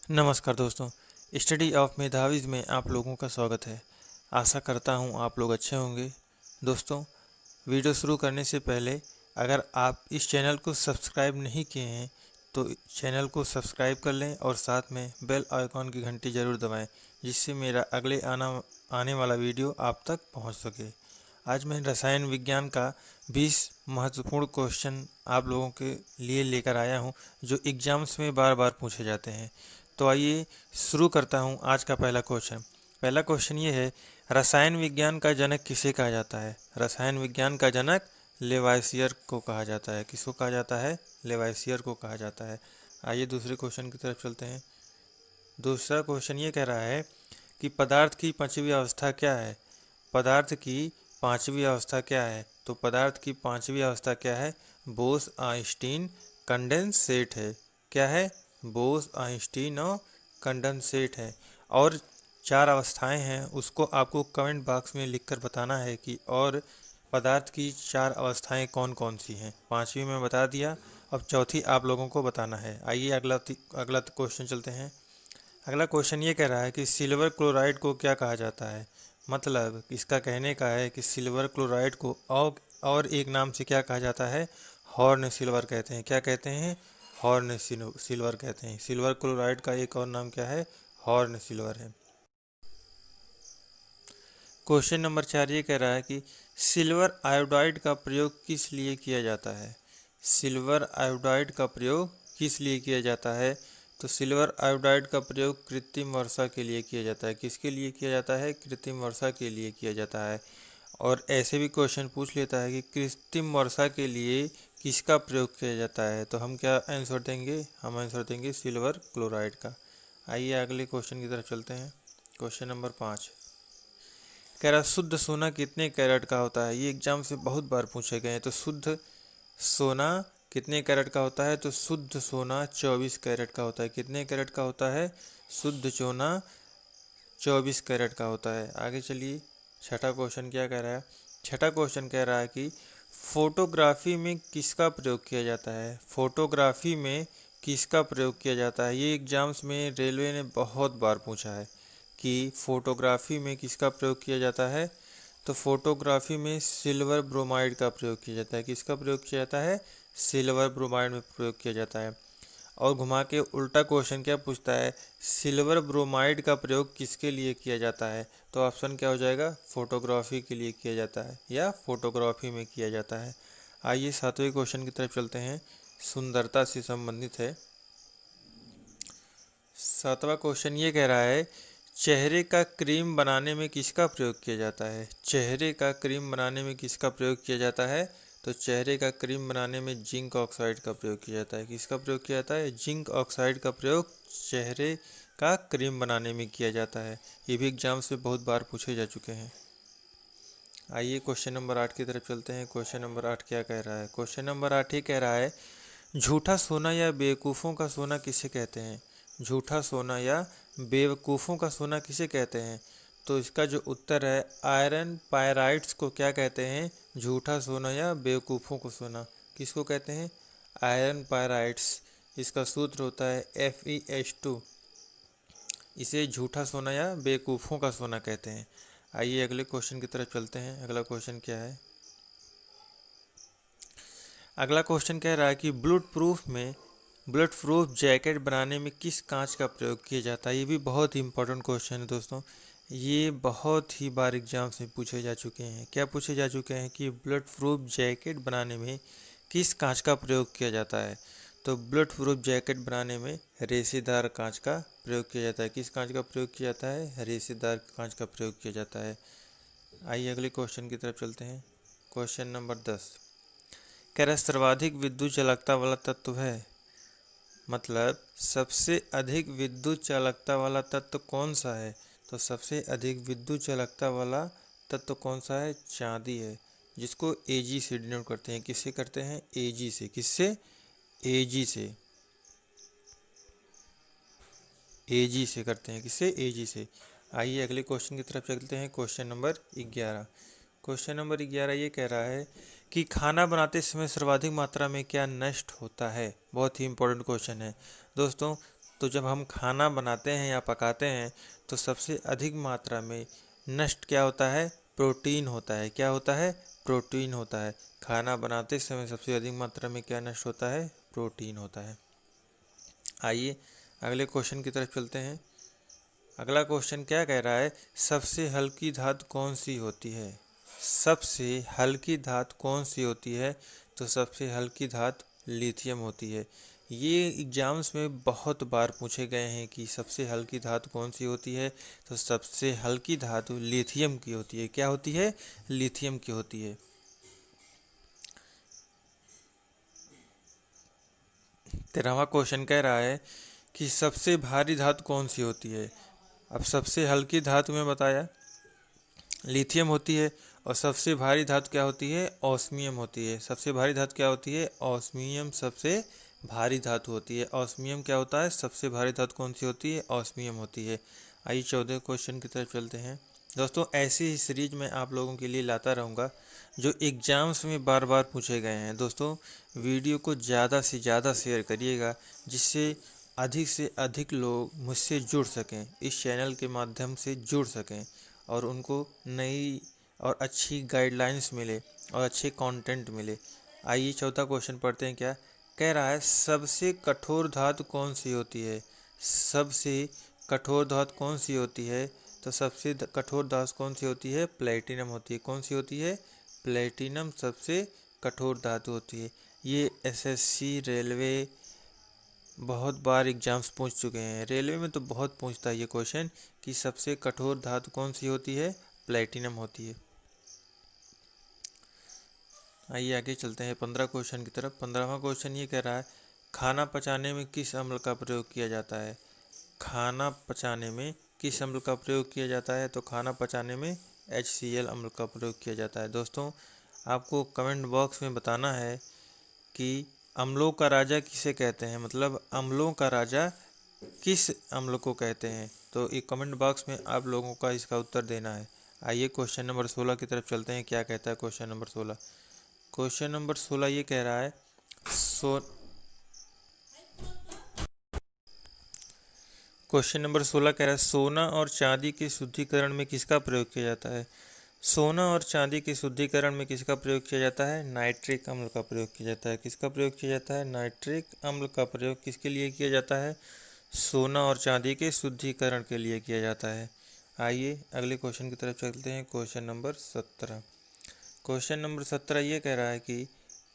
नमस्कार दोस्तों, study of मेधावीज में आप लोगों का स्वागत है। आशा करता हूं आप लोग अच्छे होंगे। दोस्तों, वीडियो शुरू करने से पहले अगर आप इस चैनल को सब्सक्राइब नहीं किए हैं तो चैनल को सब्सक्राइब कर लें और साथ में बेल आइकॉन की घंटी ज़रूर दबाएं, जिससे मेरा अगले आने वाला वीडियो आप तक पहुंच सके। आज मैं रसायन विज्ञान का 20 महत्वपूर्ण क्वेश्चन आप लोगों के लिए लेकर आया हूं, जो एग्जाम्स में बार बार पूछे जाते हैं। तो आइए शुरू करता हूं आज का पहला क्वेश्चन। पहला क्वेश्चन ये है, रसायन विज्ञान का जनक किसे कहा जाता है? रसायन विज्ञान का जनक लेवाइसियर को कहा जाता है। किसको कहा जाता है? लेवाइसियर को कहा जाता है। आइए दूसरे क्वेश्चन की तरफ चलते हैं। दूसरा क्वेश्चन ये कह रहा है कि पदार्थ की पांचवी अवस्था क्या है? पदार्थ की पांचवी अवस्था क्या है? तो पदार्थ की पांचवी अवस्था क्या है? बोस आइंस्टीन कंडेंसेट है। क्या है? बोस आइंस्टीन और कंडेंसेट है। और 4 अवस्थाएं हैं, उसको आपको कमेंट बॉक्स में लिखकर बताना है कि और पदार्थ की 4 अवस्थाएं कौन कौन सी हैं। पांचवी में बता दिया, अब चौथी आप लोगों को बताना है। आइए अगला क्वेश्चन चलते हैं। अगला क्वेश्चन ये कह रहा है कि सिल्वर क्लोराइड को क्या कहा जाता है? मतलब इसका कहने का है कि सिल्वर क्लोराइड को और एक नाम से क्या कहा जाता है? हॉर्न सिल्वर कहते हैं। क्या कहते हैं? हॉर्न सिल्वर कहते हैं। सिल्वर क्लोराइड का एक और नाम क्या है? हॉर्न सिल्वर है। क्वेश्चन नंबर 4 ये कह रहा है कि सिल्वर आयोडाइड का प्रयोग किस लिए किया जाता है? सिल्वर आयोडाइड का प्रयोग किस लिए किया जाता है? तो सिल्वर आयोडाइड का प्रयोग कृत्रिम वर्षा के लिए किया जाता है। किसके लिए किया जाता है? कृत्रिम वर्षा के लिए किया जाता है। और ऐसे भी क्वेश्चन पूछ लेता है कि कृत्रिम वर्षा के लिए किसका प्रयोग किया जाता है? तो हम क्या आंसर देंगे? हम आंसर देंगे सिल्वर क्लोराइड का। आइए अगले क्वेश्चन की तरफ चलते हैं। क्वेश्चन नंबर 5 कह रहा शुद्ध सोना कितने कैरेट का होता है? ये एग्जाम से बहुत बार पूछे गए हैं। तो शुद्ध सोना कितने कैरेट का होता है? तो शुद्ध सोना 24 कैरेट का होता है। कितने कैरेट का होता है? शुद्ध सोना 24 कैरेट का होता है। आगे चलिए, छठा क्वेश्चन क्या कह रहा है? छठा क्वेश्चन कह रहा है कि फोटोग्राफी में किसका प्रयोग किया जाता है? फोटोग्राफी में किसका प्रयोग किया जाता है? ये एग्जाम्स में रेलवे ने बहुत बार पूछा है कि फोटोग्राफी में किसका प्रयोग किया जाता है। तो फोटोग्राफी में सिल्वर ब्रोमाइड का प्रयोग किया जाता है। किसका प्रयोग किया जाता है? सिल्वर ब्रोमाइड में प्रयोग किया जाता है। और घुमा के उल्टा क्वेश्चन क्या पूछता है? सिल्वर ब्रोमाइड का प्रयोग किसके लिए किया जाता है? तो ऑप्शन क्या हो जाएगा? फोटोग्राफी के लिए किया जाता है या फोटोग्राफी में किया जाता है। आइए 7वें क्वेश्चन की तरफ चलते हैं, सुंदरता से संबंधित है। 7वां क्वेश्चन ये कह रहा है, चेहरे का क्रीम बनाने में किसका प्रयोग किया जाता है? चेहरे का क्रीम बनाने में किसका प्रयोग किया जाता है? तो चेहरे का क्रीम बनाने में जिंक ऑक्साइड का प्रयोग किया जाता है। किसका प्रयोग किया जाता है? जिंक ऑक्साइड का प्रयोग चेहरे का क्रीम बनाने में किया जाता है। ये भी एग्जाम से बहुत बार पूछे जा चुके हैं। आइए क्वेश्चन नंबर 8 की तरफ चलते हैं। क्वेश्चन नंबर 8 क्या कह रहा है? क्वेश्चन नंबर 8 ये कह रहा है, झूठा सोना या बेवकूफ़ों का सोना किसे कहते हैं? झूठा सोना या बेवकूफ़ों का सोना किसे कहते हैं? तो इसका जो उत्तर है, आयरन पायराइट्स को क्या कहते हैं? झूठा सोना या बेवकूफ़ों को सोना। किसको कहते हैं? Iron pyrites. इसका सूत्र होता है FeS2। इसे झूठा सोना या बेवकूफ़ों का सोना कहते हैं। आइए अगले क्वेश्चन की तरफ चलते हैं। अगला क्वेश्चन क्या है? अगला क्वेश्चन कह रहा है कि बुलेट प्रूफ जैकेट बनाने में किस कांच का प्रयोग किया जाता है? ये भी बहुत ही इंपॉर्टेंट क्वेश्चन है दोस्तों। ये बहुत ही बार एग्जाम से पूछे जा चुके हैं। क्या पूछे जा चुके हैं कि बुलेट प्रूफ जैकेट बनाने में किस कांच का प्रयोग किया जाता है? तो बुलेट प्रूफ जैकेट बनाने में रेशेदार कांच का प्रयोग किया जाता है। किस कांच का प्रयोग किया जाता है? रेशेदार कांच का प्रयोग किया जाता है। आइए अगले क्वेश्चन की तरफ चलते हैं। क्वेश्चन नंबर 10 कह रहा सर्वाधिक विद्युत चालकता वाला तत्व है। मतलब सबसे अधिक विद्युत चालकता वाला तत्व कौन सा है? तो सबसे अधिक विद्युत चालकता वाला तत्व कौन सा है? चांदी है, जिसको Ag से डिनोट करते हैं। किससे करते हैं? Ag से। किससे? Ag से। Ag से करते हैं। किससे? Ag से। आइए अगले क्वेश्चन की तरफ चलते हैं। Question number 11। क्वेश्चन नंबर 11 ये कह रहा है कि खाना बनाते समय सर्वाधिक मात्रा में क्या नष्ट होता है? बहुत ही इंपॉर्टेंट क्वेश्चन है दोस्तों। तो जब हम खाना बनाते हैं या पकाते हैं तो सबसे अधिक मात्रा में नष्ट क्या होता है? प्रोटीन होता है। क्या होता है? प्रोटीन होता है। खाना बनाते समय सबसे अधिक मात्रा में क्या नष्ट होता है? प्रोटीन होता है। आइए अगले क्वेश्चन की तरफ चलते हैं। अगला क्वेश्चन क्या कह रहा है? सबसे हल्की धातु कौन सी होती है? सबसे हल्की धातु कौन सी होती है? तो सबसे हल्की धातु लिथियम होती है। ये एग्जाम्स में बहुत बार पूछे गए हैं कि सबसे हल्की धातु कौन सी होती है। तो सबसे हल्की धातु लिथियम की होती है। क्या होती है? लिथियम की होती है। 13वां क्वेश्चन कह रहा है कि सबसे भारी धातु कौन सी होती है? अब सबसे हल्की धातु में बताया लिथियम होती है, और सबसे भारी धातु क्या होती है? ऑस्मियम होती है। सबसे भारी धातु क्या होती है? ऑस्मियम सबसे भारी धातु होती है। ऑस्मियम क्या होता है? सबसे भारी धातु कौन सी होती है? ऑस्मियम होती है। आइए 14 क्वेश्चन की तरफ चलते हैं। दोस्तों ऐसी ही सीरीज मैं आप लोगों के लिए लाता रहूँगा जो एग्जाम्स में बार बार पूछे गए हैं। दोस्तों वीडियो को ज़्यादा से ज़्यादा शेयर करिएगा, जिससे अधिक से अधिक लोग मुझसे जुड़ सकें, इस चैनल के माध्यम से जुड़ सकें और उनको नई और अच्छी गाइडलाइंस मिले और अच्छे कंटेंट मिले। आइए 14 क्वेश्चन पढ़ते हैं। क्या कह रहा है? सबसे कठोर धातु कौन सी होती है? सबसे कठोर धातु कौन सी होती है? तो सबसे कठोर धातु कौन सी होती है? प्लेटिनम होती है। कौन सी होती है? प्लेटिनम सबसे कठोर धातु होती है। ये एसएससी, रेलवे बहुत बार एग्जाम्स पूछ चुके हैं। रेलवे में तो बहुत पूछता है ये क्वेश्चन कि सबसे कठोर धातु कौन सी होती है? प्लेटिनम होती है। आइए आगे चलते हैं 15 क्वेश्चन की तरफ। 15वां क्वेश्चन ये कह रहा है खाना पचाने में किस अम्ल का प्रयोग किया जाता है? खाना पचाने में किस अम्ल का प्रयोग किया जाता है? तो खाना पचाने में HCl अम्ल का प्रयोग किया जाता है। दोस्तों आपको कमेंट बॉक्स में बताना है कि अम्लों का राजा किसे कहते हैं, मतलब अम्लों का राजा किस अम्ल को कहते हैं। तो एक कमेंट बॉक्स में आप लोगों का इसका उत्तर देना है। आइए क्वेश्चन नंबर 16 की तरफ चलते हैं। क्या कहता है क्वेश्चन नंबर 16? क्वेश्चन नंबर 16 ये कह रहा है क्वेश्चन नंबर 16 कह रहा है सोना और चांदी के शुद्धिकरण में किसका प्रयोग किया जाता है? सोना और चांदी के शुद्धिकरण में किसका प्रयोग किया जाता है? नाइट्रिक अम्ल का प्रयोग किया जाता है। किसका प्रयोग किया जाता है? नाइट्रिक अम्ल का प्रयोग किसके लिए किया जाता है? सोना और चांदी के शुद्धिकरण के लिए किया जाता है। आइए अगले क्वेश्चन की तरफ चलते हैं। Question number 17। क्वेश्चन नंबर 17 ये कह रहा है कि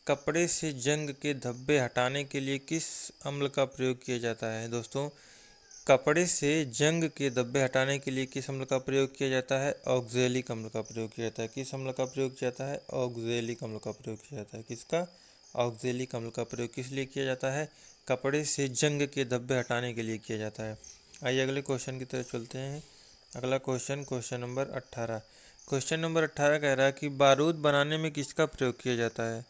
कपड़े से जंग के धब्बे हटाने के लिए किस अम्ल का प्रयोग किया जाता है? दोस्तों कपड़े से जंग के धब्बे हटाने के लिए किस अम्ल का प्रयोग किया जाता है? ऑक्जेलिक अम्ल का प्रयोग किया जाता है। किस अम्ल का प्रयोग किया जाता है? ऑक्जेलिक अम्ल का प्रयोग किया जाता है। किसका? ऑक्जेलिक अम्ल का प्रयोग किस लिए किया जाता है? कपड़े से जंग के धब्बे हटाने के लिए किया जाता है। आइए अगले क्वेश्चन की तरफ चलते हैं। अगला क्वेश्चन नंबर 18। क्वेश्चन नंबर 18 कह रहा है कि बारूद बनाने में किसका प्रयोग किया जाता है?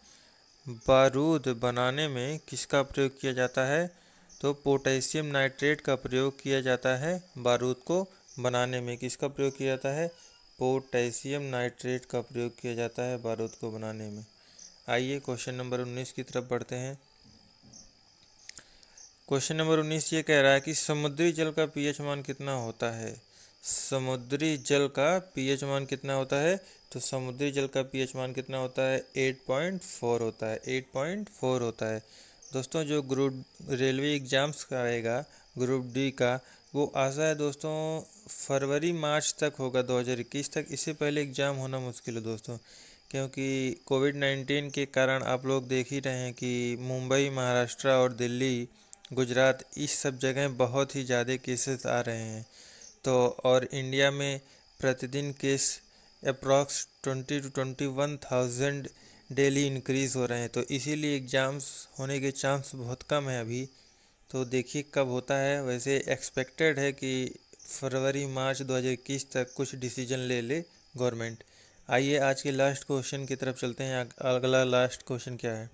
बारूद बनाने में किसका प्रयोग किया जाता है? तो पोटेशियम नाइट्रेट का प्रयोग किया जाता है। बारूद को बनाने में किसका प्रयोग किया जाता है? पोटेशियम नाइट्रेट का प्रयोग किया जाता है बारूद को बनाने में। आइए क्वेश्चन नंबर 19 की तरफ बढ़ते हैं। क्वेश्चन नंबर 19 ये कह रहा है कि समुद्री जल का पीएच मान कितना होता है? समुद्री जल का पीएच मान कितना होता है? तो समुद्री जल का पीएच मान कितना होता है? 8.4 होता है। 8.4 होता है। दोस्तों जो ग्रुप रेलवे एग्जाम्स का आएगा ग्रुप डी का, वो आशा है दोस्तों फरवरी मार्च तक होगा, 2021 तक। इससे पहले एग्ज़ाम होना मुश्किल है दोस्तों, क्योंकि कोविड-19 के कारण आप लोग देख ही रहे हैं कि मुंबई, महाराष्ट्र और दिल्ली, गुजरात इस सब जगह बहुत ही ज़्यादा केसेस आ रहे हैं। तो और इंडिया में प्रतिदिन case approx 20 to 21,000 daily increase हो रहे हैं। तो इसीलिए एग्ज़ाम्स होने के चांस बहुत कम है अभी। तो देखिए कब होता है। वैसे एक्सपेक्टेड है कि फरवरी मार्च 2021 तक कुछ डिसीजन ले ले गवर्नमेंट। आइए आज के लास्ट क्वेश्चन की तरफ चलते हैं। अगला लास्ट क्वेश्चन क्या है?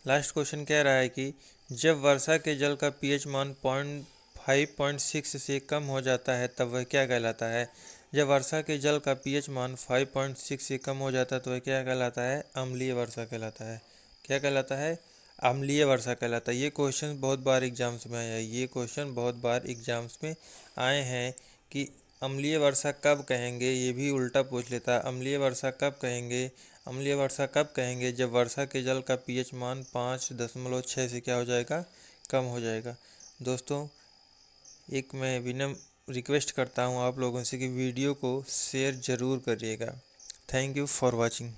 लास्ट क्वेश्चन कह रहा है कि जब वर्षा के जल का पीएच मान 5.6 से कम हो जाता है तब वह क्या कहलाता है? जब वर्षा के जल का पीएच मान 5.6 से कम हो जाता है तो वह क्या कहलाता है? अम्लीय वर्षा कहलाता है। क्या कहलाता है? अम्लीय वर्षा कहलाता है। ये क्वेश्चन बहुत बार एग्जाम्स में आया है, ये क्वेश्चन बहुत बार एग्जाम्स में आए हैं कि अम्लीय वर्षा कब कहेंगे, ये भी उल्टा पूछ लेता है। अम्लीय वर्षा कब कहेंगे, अम्लीय वर्षा कब कहेंगे जब वर्षा के जल का पीएच मान 5.6 से क्या हो जाएगा, कम हो जाएगा। दोस्तों, एक मैं विनम्र रिक्वेस्ट करता हूँ आप लोगों से कि वीडियो को शेयर ज़रूर करिएगा। Thank you for watching.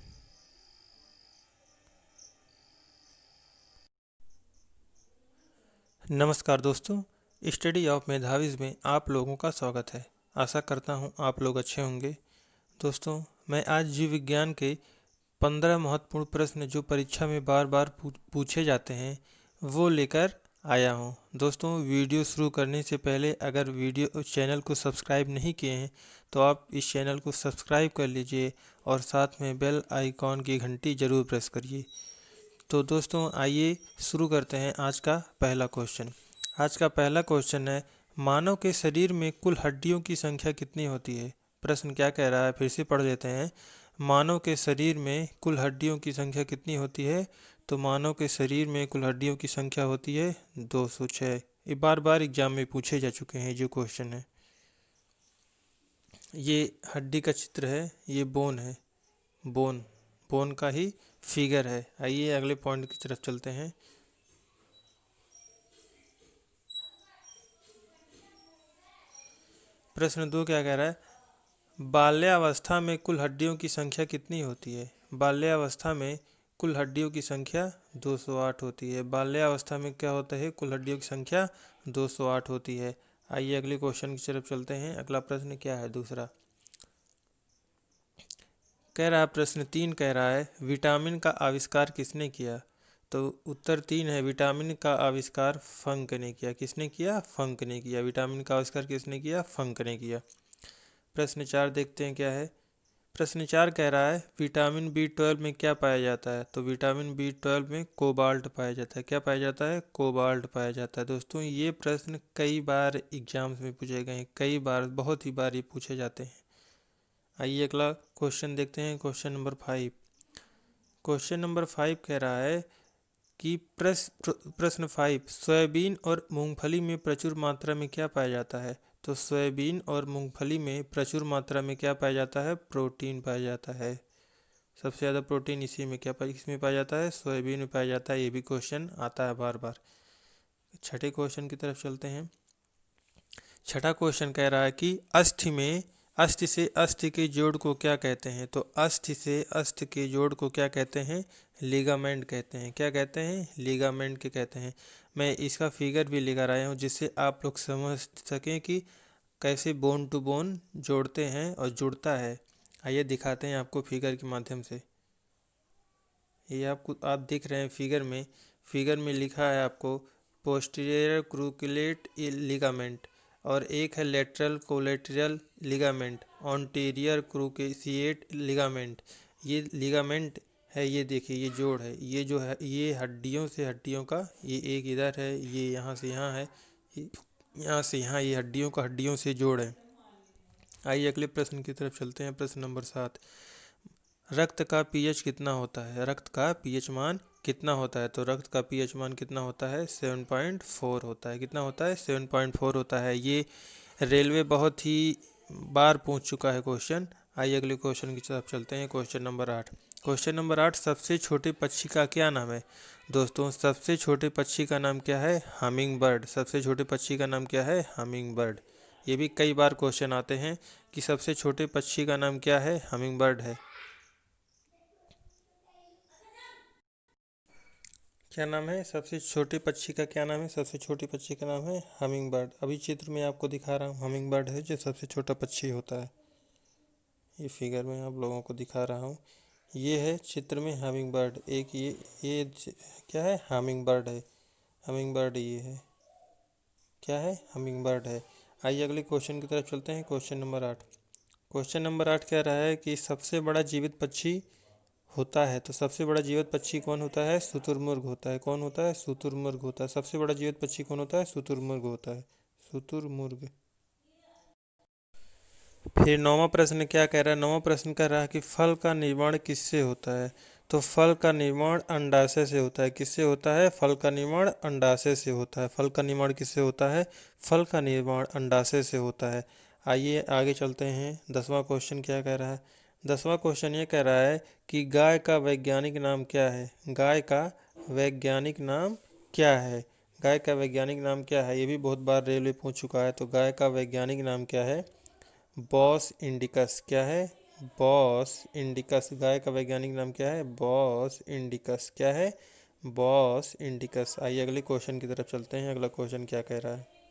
नमस्कार दोस्तों, स्टडी ऑफ मेधावीज में आप लोगों का स्वागत है। आशा करता हूँ आप लोग अच्छे होंगे। दोस्तों, मैं आज जीव विज्ञान के 15 महत्वपूर्ण प्रश्न जो परीक्षा में बार बार पूछे जाते हैं वो लेकर आया हूँ। दोस्तों, वीडियो शुरू करने से पहले अगर वीडियो चैनल को सब्सक्राइब नहीं किए हैं तो आप इस चैनल को सब्सक्राइब कर लीजिए और साथ में बेल आइकॉन की घंटी ज़रूर प्रेस करिए। तो दोस्तों, आइए शुरू करते हैं आज का पहला क्वेश्चन। आज का पहला क्वेश्चन है, मानव के शरीर में कुल हड्डियों की संख्या कितनी होती है। प्रश्न क्या कह रहा है, फिर से पढ़ लेते हैं। मानव के शरीर में कुल हड्डियों की संख्या कितनी होती है। तो मानव के शरीर में कुल हड्डियों की संख्या होती है 206। ये बार बार एग्जाम में पूछे जा चुके हैं जो क्वेश्चन है। ये हड्डी का चित्र है, ये बोन है, बोन बोन का ही फिगर है। आइए अगले पॉइंट की तरफ चलते हैं। प्रश्न 2 क्या कह रहा है, बाल्यावस्था में कुल हड्डियों की संख्या कितनी होती है। बाल्यावस्था में कुल हड्डियों की संख्या 208 होती है। बाल्यावस्था में क्या होता है, कुल हड्डियों की संख्या 208 होती है। आइए अगले क्वेश्चन की तरफ चलते हैं। अगला प्रश्न क्या है, दूसरा कह रहा है, प्रश्न 3 कह रहा है, विटामिन का आविष्कार किसने किया। तो उत्तर 3 है, विटामिन का आविष्कार फंक ने किया। किसने किया, फंक ने किया। विटामिन का आविष्कार किसने किया, फंक ने किया। प्रश्न 4 देखते हैं क्या है। प्रश्न 4 कह रहा है, विटामिन B12 में क्या पाया जाता है। तो विटामिन B12 में कोबाल्ट पाया जाता है। क्या पाया जाता है, कोबाल्ट पाया जाता है। दोस्तों, ये प्रश्न कई बार एग्जाम्स में पूछे गए हैं, कई बार, बहुत ही बार ये पूछे जाते हैं। आइए अगला क्वेश्चन देखते हैं, क्वेश्चन नंबर 5। क्वेश्चन नंबर 5 कह रहा है कि प्रश्न 5, सोयाबीन और मूंगफली में प्रचुर मात्रा में क्या पाया जाता है। तो सोयाबीन और मूंगफली में प्रचुर मात्रा में क्या पाया जाता है, प्रोटीन पाया जाता है। सबसे ज़्यादा प्रोटीन इसी में किसमें पाया जाता है, सोयाबीन में पाया जाता है। ये भी क्वेश्चन आता है बार बार। छठे क्वेश्चन की तरफ चलते हैं। छठा क्वेश्चन कह रहा है कि अस्थि से अस्थि के जोड़ को क्या कहते हैं। तो अस्थि से अस्थि के जोड़ को क्या कहते हैं, लिगामेंट कहते हैं। क्या कहते हैं, लिगामेंट के कहते हैं। मैं इसका फिगर भी लेकर आया हूँ जिससे आप लोग समझ सकें कि कैसे बोन टू बोन जोड़ते हैं और जुड़ता है। आइए दिखाते हैं आपको फिगर के माध्यम से। ये आप देख रहे हैं फिगर में लिखा है आपको पोस्टीरियर क्रूकुलेट लिगामेंट, और एक है लेटरल कोलेटरल लिगामेंट, ऑन्टीरियर क्रूकेशिएट लिगामेंट। ये लिगामेंट है, ये देखिए ये जोड़ है, ये जो है ये हड्डियों से हड्डियों का, ये एक इधर है, ये यहाँ से यहाँ है, यहाँ से यहाँ, ये हड्डियों से जोड़ है। आइए अगले प्रश्न की तरफ चलते हैं। प्रश्न नंबर 7, रक्त का पीएच कितना होता है। रक्त का पीएच मान कितना होता है। तो रक्त का पीएच मान कितना होता है, 7.4 होता है। कितना होता है, 7.4 होता है। ये रेलवे बहुत ही बार पूछ चुका है क्वेश्चन। आइए अगले क्वेश्चन की तरफ चलते हैं। Question number 8। क्वेश्चन नंबर 8, सबसे छोटे पक्षी का क्या नाम है। दोस्तों, सबसे छोटे पक्षी का नाम क्या है, हमिंग बर्ड। सबसे छोटे पक्षी का नाम क्या है, हमिंग बर्ड। ये भी कई बार क्वेश्चन आते हैं कि सबसे छोटे पक्षी का नाम क्या है, हमिंग बर्ड है। क्या नाम है, सबसे छोटे पक्षी का क्या नाम है, सबसे छोटे पक्षी का नाम है हमिंग बर्ड। अभी चित्र में आपको दिखा रहा हूँ, हमिंग बर्ड है जो सबसे छोटा पक्षी होता है। ये फिगर में आप लोगों को दिखा रहा हूँ, ये है चित्र में हमिंग बर्ड। एक ये क्या है, हमिंग बर्ड है। हमिंग बर्ड ये है, क्या है, हमिंग बर्ड है। आइए अगले क्वेश्चन की तरफ चलते हैं। Question number 8। क्वेश्चन नंबर 8 कह रहा है कि सबसे बड़ा जीवित पक्षी होता है। तो सबसे बड़ा जीवित पक्षी कौन होता है, शुतुरमुर्ग होता है। कौन होता है, शुतुरमुर्ग होता है। सबसे बड़ा जीवित पक्षी कौन होता है, शुतुरमुर्ग होता है, शुतुरमुर्ग। फिर 9वां प्रश्न क्या कह रहा है, 9वां प्रश्न कह रहा है कि फल का निर्माण किससे होता है। तो फल का निर्माण अंडाशय से होता है। किससे होता है? फल का निर्माण अंडाशय से होता है। फल का निर्माण किससे होता है? फल का निर्माण अंडाशय से होता है। आइए आगे चलते हैं। 10वां क्वेश्चन क्या कह रहा है? 10वां क्वेश्चन ये कह रहा है कि गाय का वैज्ञानिक नाम क्या है? गाय का वैज्ञानिक नाम क्या है? गाय का वैज्ञानिक नाम क्या है? ये भी बहुत बार रेलवे पूछ चुका है। तो गाय का वैज्ञानिक नाम क्या है? Bos indicus. क्या है? Bos indicus. गाय का वैज्ञानिक नाम क्या है? Bos indicus. क्या है? Bos indicus. आइए अगले क्वेश्चन की तरफ चलते हैं। अगला क्वेश्चन क्या कह रहा है?